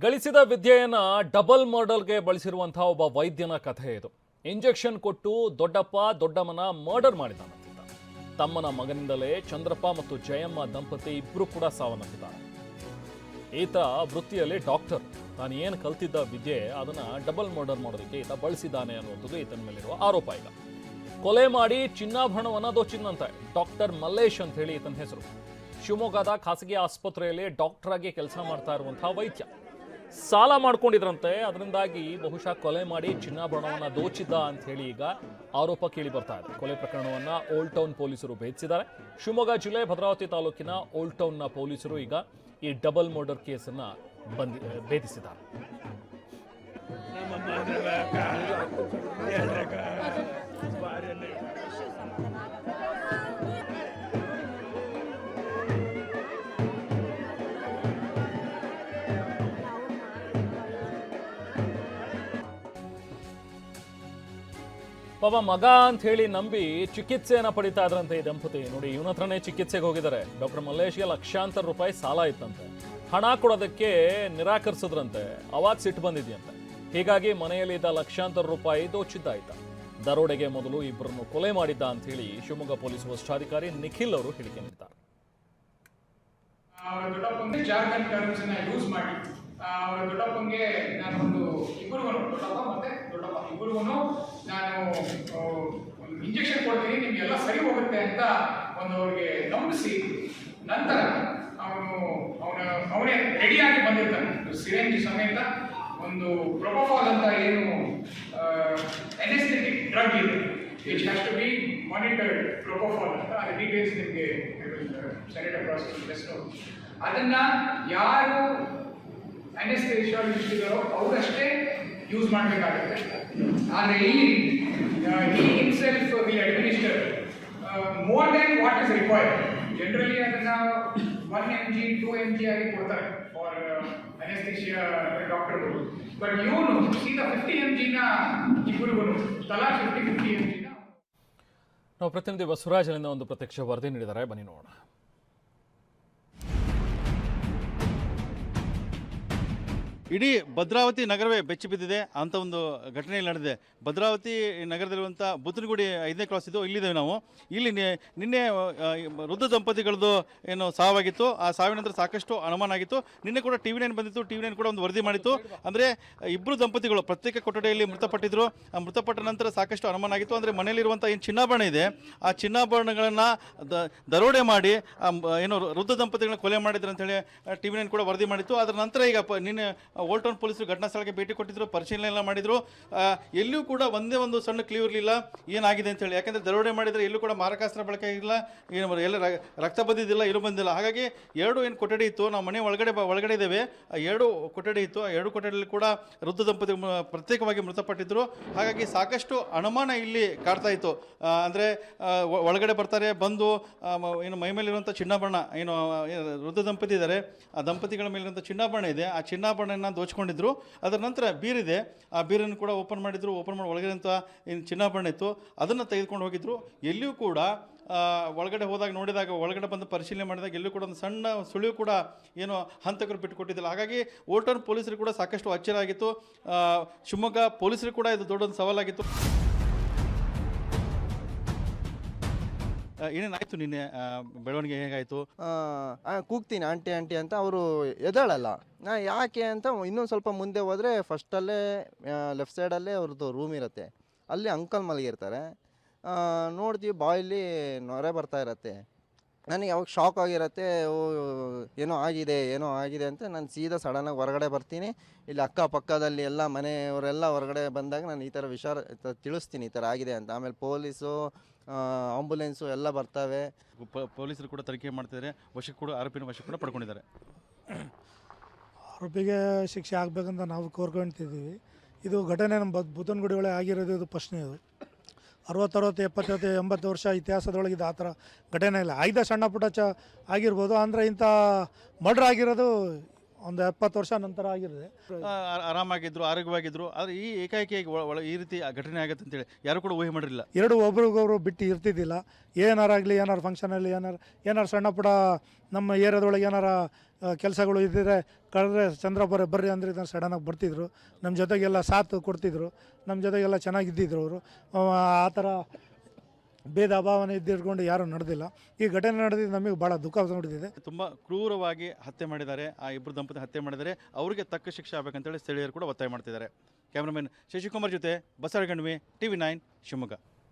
ಗಳಿಸಿದ ವಿದ್ಯೆಯನ್ನ ಡಬಲ್ ಮರ್ಡರ್ಗೆ ಬಳಸಿರುವಂತಹ ಒಬ್ಬ ವೈದ್ಯನ ಕಥೆ ಇದು. ಇಂಜೆಕ್ಷನ್ ಕೊಟ್ಟು ದೊಡ್ಡಪ್ಪ ದೊಡ್ಡಮ್ಮನ ಮರ್ಡರ್ ಮಾಡಿದ್ದಾನಂತಿದ್ದ. ತಮ್ಮನ ಮಗನಿಂದಲೇ ಚಂದ್ರಪ್ಪ ಮತ್ತು ಜಯಮ್ಮ ದಂಪತಿ ಇಬ್ಬರು ಕೂಡ ಸಾವನ್ನಪ್ಪಿದ್ದಾರೆ. ಈತ ವೃತ್ತಿಯಲ್ಲಿ ಡಾಕ್ಟರ್. ತಾನು ಏನು ಕಲ್ತಿದ್ದ ವಿದ್ಯೆ ಅದನ್ನ ಡಬಲ್ ಮರ್ಡರ್ ಮಾಡೋದಕ್ಕೆ ಈತ ಬಳಸಿದ್ದಾನೆ ಅನ್ನುವಂಥದ್ದು ಈತನ ಮೇಲಿರುವ ಆರೋಪ. ಈಗ ಕೊಲೆ ಮಾಡಿ ಚಿನ್ನಾಭರಣವನ್ನ ದೋಚಿದಂತೆ ಡಾಕ್ಟರ್ ಮಲ್ಲೇಶ್ ಅಂತ ಹೇಳಿ ಈತನ ಹೆಸರು. ಶಿವಮೊಗ್ಗದ ಖಾಸಗಿ ಆಸ್ಪತ್ರೆಯಲ್ಲಿ ಡಾಕ್ಟರ್ ಆಗಿ ಕೆಲಸ ಮಾಡ್ತಾ ಇರುವಂತಹ ವೈದ್ಯ. ಸಾಲ ಮಾಡ್ಕೊಂಡಿದ್ರಂತೆ, ಅದರಿಂದಾಗಿ ಬಹುಶಃ ಕೊಲೆ ಮಾಡಿ ಚಿನ್ನಾಭರಣವನ್ನ ದೋಚಿದ್ದ ಅಂತ ಹೇಳಿ ಈಗ ಆರೋಪ ಕೇಳಿ ಬರ್ತಾ ಇದೆ. ಕೊಲೆ ಪ್ರಕರಣವನ್ನ ಓಲ್ಡ್ ಟೌನ್ ಪೊಲೀಸರು ಭೇದಿಸಿದ್ದಾರೆ. ಶಿವಮೊಗ್ಗ ಜಿಲ್ಲೆ ಭದ್ರಾವತಿ ತಾಲೂಕಿನ ಓಲ್ಡ್ ಟೌನ್ನ ಪೊಲೀಸರು ಈಗ ಈ ಡಬಲ್ ಮರ್ಡರ್ ಕೇಸನ್ನ ಭೇದಿಸಿದ್ದಾರೆ. ಪಾಪ ಮಗ ಅಂತ ಹೇಳಿ ನಂಬಿ ಚಿಕಿತ್ಸೆಯನ್ನ ಪಡಿತಾ ಇದ್ರಂತೆ ಈ ದಂಪತಿ. ನೋಡಿ, ಇವನ ಹತ್ರನೇ ಚಿಕಿತ್ಸೆಗೆ ಹೋಗಿದ್ದಾರೆ. ಡಾಕ್ಟರ್ ಮಲ್ಲೇಶ್ಗೆ ಲಕ್ಷಾಂತರ ರೂಪಾಯಿ ಸಾಲ ಇತ್ತಂತೆ. ಹಣ ಕೊಡೋದಕ್ಕೆ ನಿರಾಕರಿಸಿದ್ರಂತೆ. ಅವಾಗ ಸಿಟ್ಟು ಬಂದಿದೆಯಂತೆ. ಹೀಗಾಗಿ ಮನೆಯಲ್ಲಿದ್ದ ಲಕ್ಷಾಂತರ ರೂಪಾಯಿ ದೋಚಿದ್ದಾಯ್ತ. ದರೋಡೆಗೆ ಮೊದಲು ಇಬ್ಬರನ್ನು ಕೊಲೆ ಮಾಡಿದ್ದ ಅಂತ ಹೇಳಿ ಶಿವಮೊಗ್ಗ ಪೊಲೀಸ್ ವರಿಷ್ಠಾಧಿಕಾರಿ ನಿಖಿಲ್ ಅವರು ಹೇಳಿಕೆ ನೀಡಿದ್ದಾರೆ. ಅವರ ದೊಡ್ಡಪ್ಪಂಗೆ ನಾನು ಇಂಜೆಕ್ಷನ್ ಕೊಡ್ತೀನಿ, ನಿಮ್ಗೆಲ್ಲ ಸರಿ ಹೋಗುತ್ತೆ ಅಂತ ಅವ್ರಿಗೆ ನಂಬಿಸಿ ನಂತರ ಅವನೇ ರೆಡಿಯಾಗಿ ಬಂದಿರ್ತಾನೆ. ಸಿರಿಂಜ್ ಸಮೇತ ಒಂದು ಪ್ರೊಪೋಫಾಲ್ ಅಂತ ಏನು ಅನೆಸ್ಥೆಟಿಕ್ ಡ್ರಗ್ ಇದೆ, which has to be monitored. Propofol ಅಂತ ಅದು ಡೀಟೇಲ್ಸ್ ನಿಮಗೆ ಸೆನೆಟರ್ ಪ್ರಾಸೆಸ್ ಅದನ್ನ ಯಾರು ಅನೆಸ್ಥೆಟಿಕ್ ಇದ್ದಾರೋ ಅವರಷ್ಟೇ ಯೂಸ್ ಮಾಡಬೇಕಾಗುತ್ತೆ. ಆದರೆ ಇಲ್ಲಿ he himself will administer more than what is required. Generally ಅದನ್ನ 1 mg 2 mg ಆಗಿ ಕೊಡ್ತಾರೆ ಫಾರ್ ಅನೆಸ್ಥೆಟಿಯಾ ಡಾಕ್ಟರ್ಗಳು. ಬಟ್ ಇವನು ಸೀದಾ 50 mg ನ ಇಬ್ಬರಿಗೂ ತಲಾ 50 mg ನ. ನಾವು ಪ್ರತಿನಿಧಿ ಬಸವರಾಜ್ ಅಲ್ಲಿಂದ ಒಂದು ಪ್ರತ್ಯಕ್ಷ ವರದಿ ನೀಡಿದ್ದಾರೆ, ಬನ್ನಿ ನೋಡೋಣ. ಇಡೀ ಭದ್ರಾವತಿ ನಗರವೇ ಬೆಚ್ಚಿ ಬಿದ್ದಿದೆ ಅಂತ ಒಂದು ಘಟನೆಯಲ್ಲಿ ನಡೆದಿದೆ. ಭದ್ರಾವತಿ ನಗರದಲ್ಲಿರುವಂಥ ಬುತ್ತನಗುಡಿ 5ನೇ ಕ್ರಾಸ್ ಇದು, ಇಲ್ಲಿದ್ದೇವೆ ನಾವು. ಇಲ್ಲಿ ನಿನ್ನೆ ವೃದ್ಧ ದಂಪತಿಗಳದ್ದು ಏನು ಸಾವಾಗಿತ್ತು. ಆ ಸಾವಿನ ನಂತರ ಸಾಕಷ್ಟು ಅನುಮಾನ ಆಗಿತ್ತು. ನಿನ್ನೆ ಕೂಡ TV9 ಬಂದಿತ್ತು. TV9 ಕೂಡ ಒಂದು ವರದಿ ಮಾಡಿತ್ತು. ಅಂದರೆ ಇಬ್ಬರು ದಂಪತಿಗಳು ಪ್ರತ್ಯೇಕ ಕೊಠಡಿಯಲ್ಲಿ ಮೃತಪಟ್ಟಿದ್ರು. ಆ ಮೃತಪಟ್ಟ ನಂತರ ಸಾಕಷ್ಟು ಅನುಮಾನ ಆಗಿತ್ತು. ಅಂದರೆ ಮನೆಯಲ್ಲಿರುವಂಥ ಏನು ಚಿನ್ನಾಭರಣ ಇದೆ, ಆ ಚಿನ್ನಾಭರಣಗಳನ್ನು ದರೋಡೆ ಮಾಡಿ ಏನು ವೃದ್ಧ ದಂಪತಿಗಳನ್ನ ಕೊಲೆ ಮಾಡಿದ್ರು ಅಂತೇಳಿ TV9 ಕೂಡ ವರದಿ ಮಾಡಿತ್ತು. ಅದರ ನಂತರ ಈಗ ನಿನ್ನೆ ಓಲ್ಡ್ ಟೌನ್ ಪೊಲೀಸರು ಘಟನಾ ಸ್ಥಳಕ್ಕೆ ಭೇಟಿ ಕೊಟ್ಟಿದ್ರು, ಪರಿಶೀಲನೆ ಎಲ್ಲ ಮಾಡಿದ್ರು. ಎಲ್ಲೂ ಕೂಡ ಒಂದೇ ಒಂದು ಸಣ್ಣ ಕ್ಲೂ ಇರಲಿಲ್ಲ ಏನಾಗಿದೆ ಅಂತೇಳಿ. ಯಾಕೆಂದರೆ ದರೋಡೆ ಮಾಡಿದರೆ ಎಲ್ಲೂ ಕೂಡ ಮಾರಕಾಸ್ತ್ರ ಬಳಕೆ ಇಲ್ಲ, ಏನು ಎಲ್ಲ ರಕ್ತ ಬಂದಿದ್ದಿಲ್ಲ, ಇರು ಬಂದಿಲ್ಲ. ಹಾಗಾಗಿ ಎರಡು ಏನು ಕೊಠಡಿ ಇತ್ತು, ನಾವು ಮನೆ ಒಳಗಡೆ ಇದ್ದೇವೆ, ಆ 2 ಕೊಠಡಿ ಇತ್ತು. ಆ 2 ಕೊಠಡಿಯಲ್ಲಿ ಕೂಡ ವೃದ್ಧ ದಂಪತಿ ಪ್ರತ್ಯೇಕವಾಗಿ ಮೃತಪಟ್ಟಿದ್ರು. ಹಾಗಾಗಿ ಸಾಕಷ್ಟು ಅನುಮಾನ ಇಲ್ಲಿ ಕಾಡ್ತಾ ಇತ್ತು. ಅಂದರೆ ಒಳಗಡೆ ಬರ್ತಾರೆ, ಬಂದು ಏನು ಮೈ ಮೇಲಿರುವಂಥ ಚಿನ್ನಾಭರಣ ಏನು ವೃದ್ಧ ದಂಪತಿ ಇದ್ದಾರೆ, ಆ ದಂಪತಿಗಳ ಮೇಲಿರುವಂಥ ಚಿನ್ನಾಭರಣ ಇದೆ, ಆ ಚಿನ್ನಾಭರಣ ದೋಚ್ಕೊಂಡಿದ್ರು. ಅದರ ನಂತರ ಬೀರಿದೆ, ಆ ಬೀರನ್ನು ಕೂಡ ಓಪನ್ ಮಾಡಿ ಒಳಗಡೆ ಅಂತ ಏನು ಚಿನ್ನಾಭರಣ ಇತ್ತು ಅದನ್ನು ತೆಗೆದುಕೊಂಡು ಹೋಗಿದ್ರು. ಎಲ್ಲಿಯೂ ಕೂಡ ಒಳಗಡೆ ಹೋದಾಗ ನೋಡಿದಾಗ, ಒಳಗಡೆ ಬಂದು ಪರಿಶೀಲನೆ ಮಾಡಿದಾಗ ಎಲ್ಲೂ ಕೂಡ ಒಂದು ಸಣ್ಣ ಸುಳಿವು ಕೂಡ ಏನು ಹಂತಕರು ಬಿಟ್ಟುಕೊಟ್ಟಿದ್ದಿಲ್ಲ. ಹಾಗಾಗಿ ಓಲ್ಡ್ ಟೌನ್ ಪೊಲೀಸರು ಕೂಡ ಸಾಕಷ್ಟು ಅಚ್ಚರಿ ಆಗಿತ್ತು. ಶಿವಮೊಗ್ಗ ಪೊಲೀಸರು ಕೂಡ ಇದು ದೊಡ್ಡೊಂದು ಸವಾಲಾಗಿತ್ತು. ಏನೇನಾಯಿತು ನಿನ್ನೆ ಬೆಳವಣಿಗೆ ಹೇಗಾಯಿತು? ಕೂಗ್ತೀನಿ ಆಂಟಿ ಆಂಟಿ ಅಂತ, ಅವರು ಎದ್ದೇಳಲ್ಲ. ಯಾಕೆ ಅಂತ ಇನ್ನೊಂದು ಸ್ವಲ್ಪ ಮುಂದೆ ಹೋದರೆ ಫಸ್ಟಲ್ಲೇ ಲೆಫ್ಟ್ ಸೈಡಲ್ಲೇ ಅವ್ರದ್ದು ರೂಮ್ ಇರುತ್ತೆ. ಅಲ್ಲಿ ಅಂಕಲ್ ಮಲಗಿರ್ತಾರೆ. ನೋಡ್ತೀವಿ ಬಾಯಲ್ಲಿ ನೊರೆ ಬರ್ತಾ ಇರತ್ತೆ. ನನಗೆ ಅವಾಗ ಶಾಕ್ ಆಗಿರುತ್ತೆ. ಏನೋ ಆಗಿದೆ ಅಂತ ನಾನು ಸೀದಾ ಸಡನ್ನಾಗಿ ಹೊರಗಡೆ ಬರ್ತೀನಿ. ಇಲ್ಲಿ ಅಕ್ಕಪಕ್ಕದಲ್ಲಿ ಎಲ್ಲ ಮನೆಯವರೆಲ್ಲ ಹೊರಗಡೆ ಬಂದಾಗ ನಾನು ಈ ಥರ ವಿಚಾರ ತಿಳಿಸ್ತೀನಿ, ಈ ಥರ ಆಗಿದೆ ಅಂತ. ಆಮೇಲೆ ಪೊಲೀಸು ಆಂಬುಲೆನ್ಸು ಎಲ್ಲ ಬರ್ತವೆ. ಪೊಲೀಸರು ಕೂಡ ತನಿಖೆ ಮಾಡ್ತಿದ್ದಾರೆ. ಆರೋಪಿನ ವಶಕ್ಕೆ ಕೂಡ ಪಡ್ಕೊಂಡಿದ್ದಾರೆ. ಆರೋಪಿಗೆ ಶಿಕ್ಷೆ ಆಗಬೇಕಂತ ನಾವು ಕೋರ್ಕೊಳ್ತಿದ್ದೀವಿ. ಇದು ಘಟನೆ ನಮ್ಮ ಬುತ್ತನಗುಡಿ ಒಳಗೆ ಆಗಿರೋದು ಇದು ಪ್ರಶ್ನೆ. ಇದು 60, 70, 80 ವರ್ಷ ಇತಿಹಾಸದೊಳಗೆ ಇದು ಆ ಥರ ಘಟನೆ ಇಲ್ಲ. 5 ಸಣ್ಣ ಪುಟ್ಟ ಆಗಿರ್ಬೋದು, ಅಂದರೆ ಇಂಥ ಮರ್ಡ್ರ್ ಆಗಿರೋದು ಒಂದು 70 ವರ್ಷ ನಂತರ ಆಗಿರುತ್ತೆ. ಆರಾಮಾಗಿದ್ರು, ಆರೋಗ್ಯವಾಗಿದ್ರು. ಆದರೆ ಈ ಏಕಾಏಕಿಯಾಗಿ ಈ ರೀತಿ ಘಟನೆ ಆಗುತ್ತೆ ಅಂತೇಳಿ ಯಾರು ಕೂಡ ಊಹೆ ಮಾಡಿರಲಿಲ್ಲ. ಎರಡು ಒಬ್ರಿಗೊಬ್ರು ಬಿಟ್ಟು ಇರ್ತಿದ್ದಿಲ್ಲ. ಏನಾರಾಗಲಿ, ಏನಾರು ಫಂಕ್ಷನಲ್ಲಿ ಏನಾರು ಸಣ್ಣ ಪುಟ್ಟ ನಮ್ಮ ಏರಿಯಾದೊಳಗೆ ಏನಾರ ಕೆಲಸಗಳು ಇದ್ದಿದ್ರೆ ಕಳೆದ್ರೆ ಚಂದ್ರಪ್ಪ ಬರ್ರಿ ಅಂದರೆ ಸಡನ್ನಾಗಿ ಬರ್ತಿದ್ರು. ನಮ್ಮ ಜೊತೆಗೆಲ್ಲ ಸಾಥ್ ಕೊಡ್ತಿದ್ರು, ನಮ್ಮ ಜೊತೆಗೆಲ್ಲ ಚೆನ್ನಾಗಿದ್ದಿದ್ರು ಅವರು. ಆ ಥರ ಭೇದ ಭಾವನೆ ಇದ್ದಿಟ್ಕೊಂಡು ಯಾರೂ ನಡೆದಿಲ್ಲ. ಈ ಘಟನೆ ನಡೆದಿದ್ದು ನಮಗೆ ಭಾಳ ದುಃಖ ನೋಡಿದೆ. ತುಂಬ ಕ್ರೂರವಾಗಿ ಹತ್ಯೆ ಮಾಡಿದ್ದಾರೆ. ಆ ಇಬ್ಬರು ದಂಪತಿ ಹತ್ಯೆ ಮಾಡಿದ್ದಾರೆ. ಅವರಿಗೆ ತಕ್ಕ ಶಿಕ್ಷೆ ಆಗಬೇಕಂತೇಳಿ ಸ್ಥಳೀಯರು ಕೂಡ ಒತ್ತಾಯ ಮಾಡ್ತಿದ್ದಾರೆ. ಕ್ಯಾಮ್ರಾಮನ್ ಶಶಿಕುಮಾರ್ ಜೊತೆ ಬಸವಗಣ್ವಿ, TV9 ಶಿವಮೊಗ್ಗ.